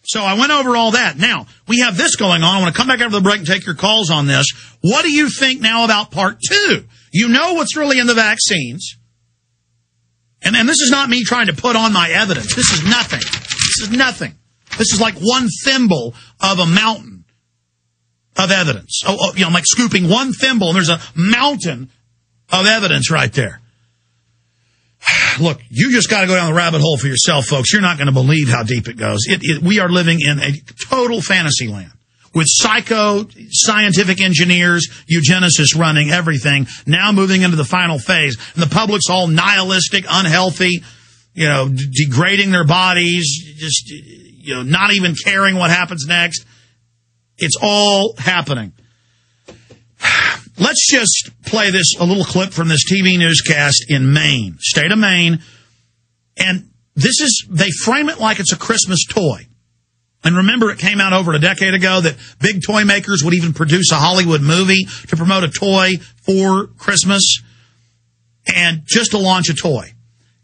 So I went over all that. Now, we have this going on. I want to come back after the break and take your calls on this. What do you think now about part 2? You know what's really in the vaccines. And this is not me trying to put on my evidence. This is nothing. This is nothing. This is like one thimble of a mountain of evidence. I'm like scooping one thimble, and there's a mountain of evidence right there. Look, you just got to go down the rabbit hole for yourself, folks. You're not going to believe how deep it goes. We are living in a total fantasy land with scientific engineers, eugenicists running everything, now moving into the final phase. And the public's all nihilistic, unhealthy, degrading their bodies, just, not even caring what happens next. It's all happening. Let's just play a little clip from this TV newscast in Maine, state of Maine. And they frame it like it's a Christmas toy. And remember, it came out over a decade ago that big toy makers would even produce a Hollywood movie to promote a toy for Christmas and just to launch a toy.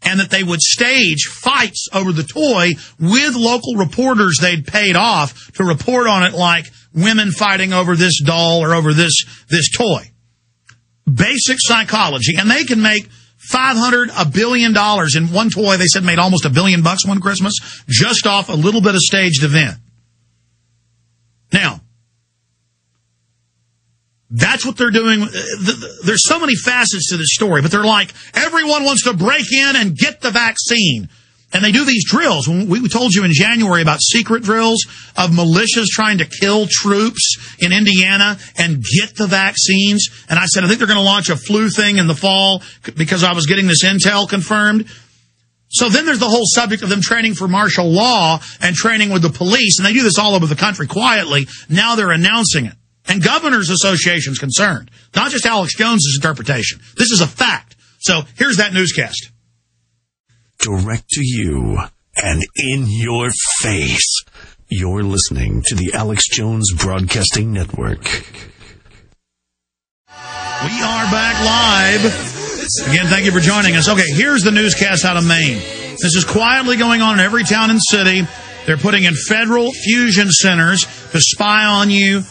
And that they would stage fights over the toy with local reporters they'd paid off to report on it, like women fighting over this doll or over this toy. Basic psychology. And they can make $1 billion in one toy. They said made almost $1 billion one Christmas just off a little bit of staged event. Now, that's what they're doing. There's so many facets to this story, but they're like, everyone wants to break in and get the vaccine. And they do these drills. We told you in January about secret drills of militias trying to kill troops in Indiana and get the vaccines. And I said, I think they're going to launch a flu thing in the fall because I was getting this intel confirmed. So then there's the whole subject of them training for martial law and training with the police. And they do this all over the country quietly. Now they're announcing it. And governors' association's concerned. Not just Alex Jones's interpretation. This is a fact. So here's that newscast. Direct to you and in your face. You're listening to the Alex Jones Broadcasting Network. We are back live. Again, thank you for joining us. Okay, here's the newscast out of Maine. This is quietly going on in every town and city. They're putting in federal fusion centers to spy on you.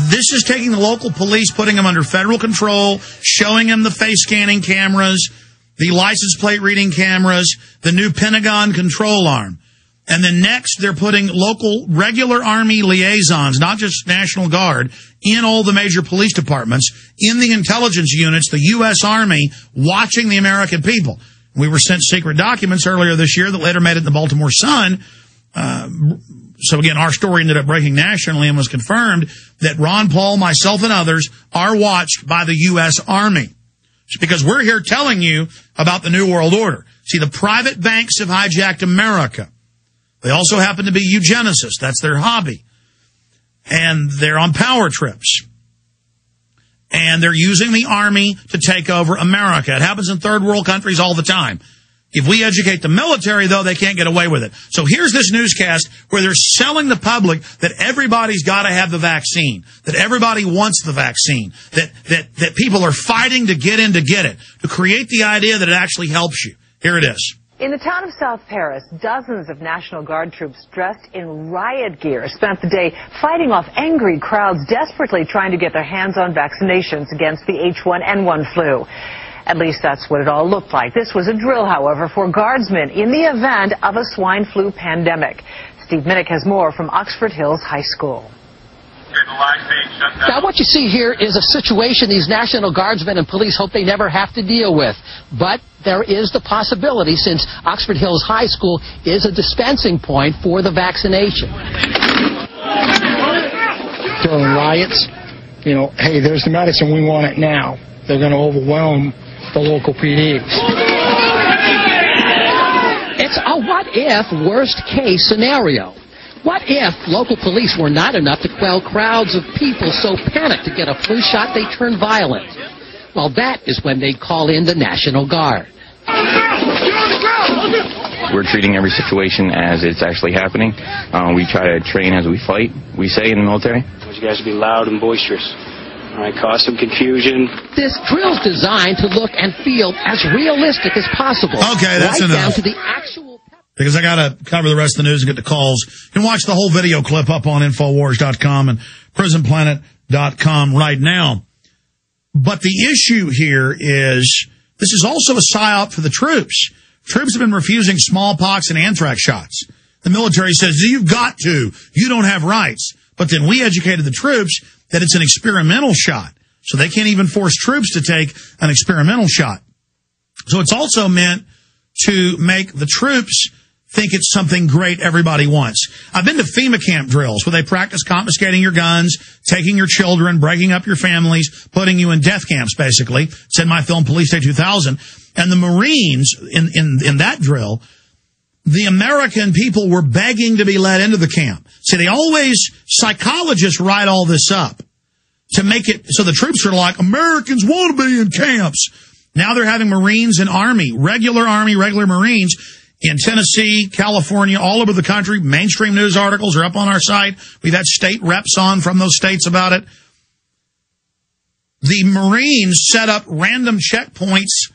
This is taking the local police, putting them under federal control, showing them the face scanning cameras, the license plate reading cameras, the new Pentagon control arm. And then next, they're putting local regular Army liaisons, not just National Guard, in all the major police departments, in the intelligence units, the U.S. Army, watching the American people. We were sent secret documents earlier this year that later made it in the Baltimore Sun. So again, our story ended up breaking nationally and was confirmed that Ron Paul, myself, and others are watched by the U.S. Army. It's because we're here telling you about the New World Order. See, the private banks have hijacked America. They also happen to be eugenicists. That's their hobby. And they're on power trips. And they're using the Army to take over America. It happens in third world countries all the time. If we educate the military, though, they can't get away with it. So here's this newscast where they're selling the public that everybody's got to have the vaccine, that everybody wants the vaccine, that people are fighting to get in to get it, to create the idea that it actually helps you. Here it is. In the town of South Paris, dozens of National Guard troops dressed in riot gear spent the day fighting off angry crowds desperately trying to get their hands on vaccinations against the H1N1 flu. At least that's what it all looked like. This was a drill, however, for guardsmen in the event of a swine flu pandemic. Steve Minnick has more from Oxford Hills High School. Now, what you see here is a situation these National Guardsmen and police hope they never have to deal with. But there is the possibility, since Oxford Hills High School is a dispensing point for the vaccination. During riots, hey, there's the medicine, we want it now. They're going to overwhelm the local PDs. It's a what-if worst-case scenario. What if local police were not enough to quell crowds of people so panicked to get a flu shot they turn violent? Well, that is when they'd call in the National Guard. We're treating every situation as it's actually happening. We try to train as we fight, we say in the military. I want you guys to be loud and boisterous. All right, cause some confusion. This drill's designed to look and feel as realistic as possible. Okay, that's right enough. Down to the actual... because I got to cover the rest of the news and get the calls. You can watch the whole video clip up on Infowars.com and PrisonPlanet.com right now. But the issue here is this is also a psyop for the troops. Troops have been refusing smallpox and anthrax shots. The military says, you've got to. You don't have rights. But then we educated the troops that it's an experimental shot. So they can't even force troops to take an experimental shot. So it's also meant to make the troops think it's something great everybody wants. I've been to FEMA camp drills where they practice confiscating your guns, taking your children, breaking up your families, putting you in death camps, basically. It's in my film Police State 2000. And the Marines in that drill, the American people were begging to be let into the camp. See, psychologists write all this up to make it so the troops are like, Americans want to be in camps. Now they're having Marines and regular Marines in Tennessee, California, all over the country. Mainstream news articles are up on our site. We've had state reps on from those states about it. The Marines set up random checkpoints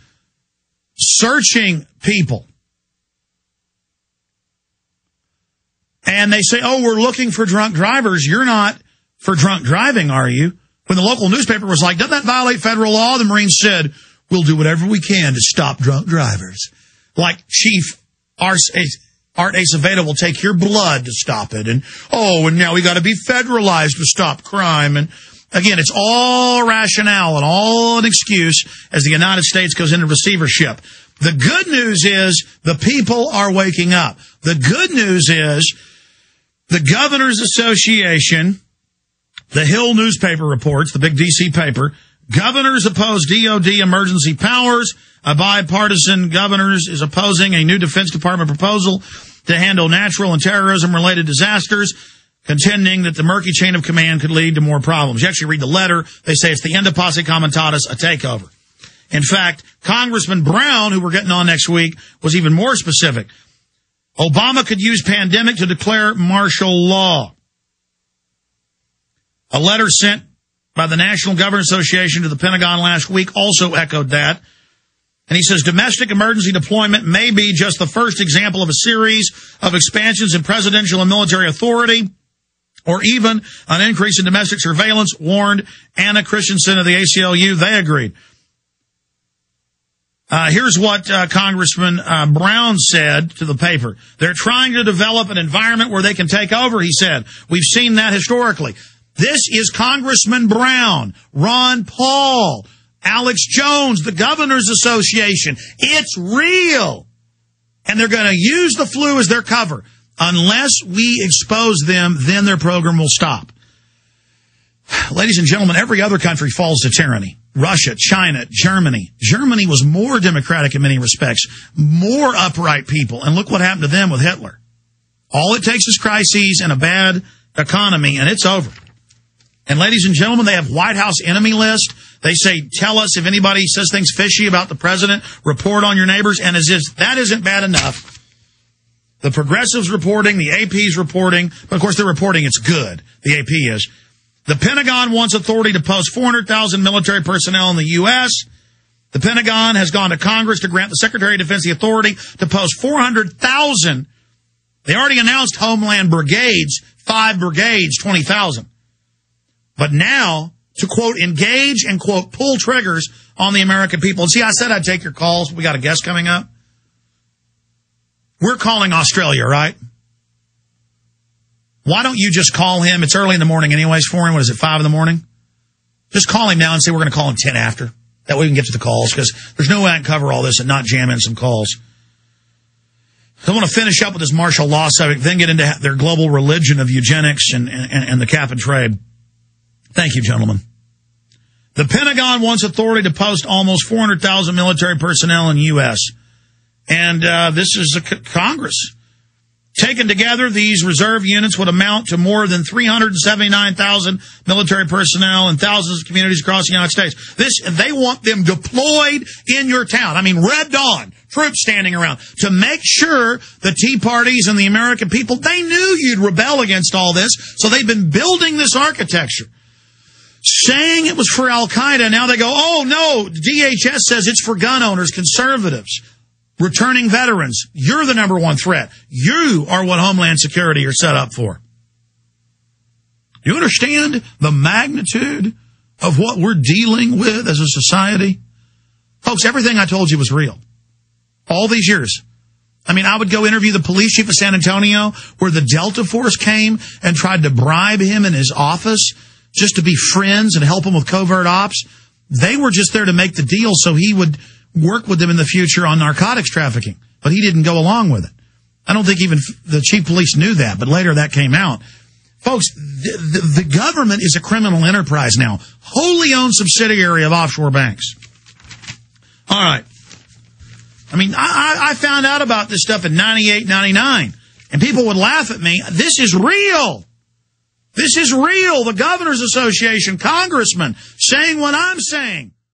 searching people. And they say, oh, we're looking for drunk drivers. You're not for drunk driving, are you? When the local newspaper was like, doesn't that violate federal law? The Marines said, we'll do whatever we can to stop drunk drivers. Like Chief Art Acevedo will take your blood to stop it. And now we got to be federalized to stop crime. And again, it's all rationale and all an excuse as the United States goes into receivership. The good news is the people are waking up. The good news is the Governors Association, the Hill newspaper reports, the big D.C. paper, governors oppose DOD emergency powers. A bipartisan governors is opposing a new Defense Department proposal to handle natural and terrorism-related disasters, contending that the murky chain of command could lead to more problems. You actually read the letter. They say it's the end of posse comitatus, a takeover. In fact, Congressman Brown, who we're getting on next week, was even more specific. Obama could use pandemic to declare martial law. A letter sent by the National Governors Association to the Pentagon last week also echoed that. And he says domestic emergency deployment may be just the first example of a series of expansions in presidential and military authority, or even an increase in domestic surveillance, warned Anna Christensen of the ACLU. They agreed. Here's what Congressman Brown said to the paper. They're trying to develop an environment where they can take over, he said. We've seen that historically. This is Congressman Brown, Ron Paul, Alex Jones, the Governors Association. It's real. And they're going to use the flu as their cover. Unless we expose them, then their program will stop. Ladies and gentlemen, every other country falls to tyranny. Russia, China, Germany. Germany was more democratic in many respects, more upright people. And look what happened to them with Hitler. All it takes is crises and a bad economy, and it's over. And ladies and gentlemen, they have White House enemy list. They say, tell us if anybody says things fishy about the president, report on your neighbors. And as if that isn't bad enough, the progressives reporting, the AP's reporting, but of course they're reporting it's good. The AP is. The Pentagon wants authority to post 400,000 military personnel in the U.S. The Pentagon has gone to Congress to grant the Secretary of Defense the authority to post 400,000. They already announced Homeland Brigades, 5 brigades, 20,000. But now, to, quote, engage and, quote, pull triggers on the American people. And see, I said I'd take your calls. We got a guest coming up. We're calling Australia, right? Why don't you just call him? It's early in the morning anyways for him. What is it, 5 in the morning? Just call him now and say we're going to call him 10 after. That way we can get to the calls, because there's no way I can cover all this and not jam in some calls. So I want to finish up with this martial law subject, then get into their global religion of eugenics and the cap and trade. Thank you, gentlemen. The Pentagon wants authority to post almost 400,000 military personnel in the U.S. And this is Congress. Taken together, these reserve units would amount to more than 379,000 military personnel in thousands of communities across the United States. They want them deployed in your town. I mean, Red Dawn, troops standing around to make sure the Tea Parties and the American people, they knew you'd rebel against all this. So they've been building this architecture, saying it was for Al-Qaeda. Now they go, oh, no, DHS says it's for gun owners, conservatives. Returning veterans, you're the number one threat. You are what Homeland Security are set up for. Do you understand the magnitude of what we're dealing with as a society? Folks, everything I told you was real. All these years. I mean, I would go interview the police chief of San Antonio, where the Delta Force came and tried to bribe him in his office just to be friends and help him with covert ops. They were just there to make the deal so he would work with them in the future on narcotics trafficking. But he didn't go along with it. I don't think even the chief of police knew that, but later that came out. Folks, the government is a criminal enterprise now, wholly owned subsidiary of offshore banks. All right. I mean, I found out about this stuff in 98, 99, and people would laugh at me. This is real. This is real. The Governors Association, congressman, saying what I'm saying.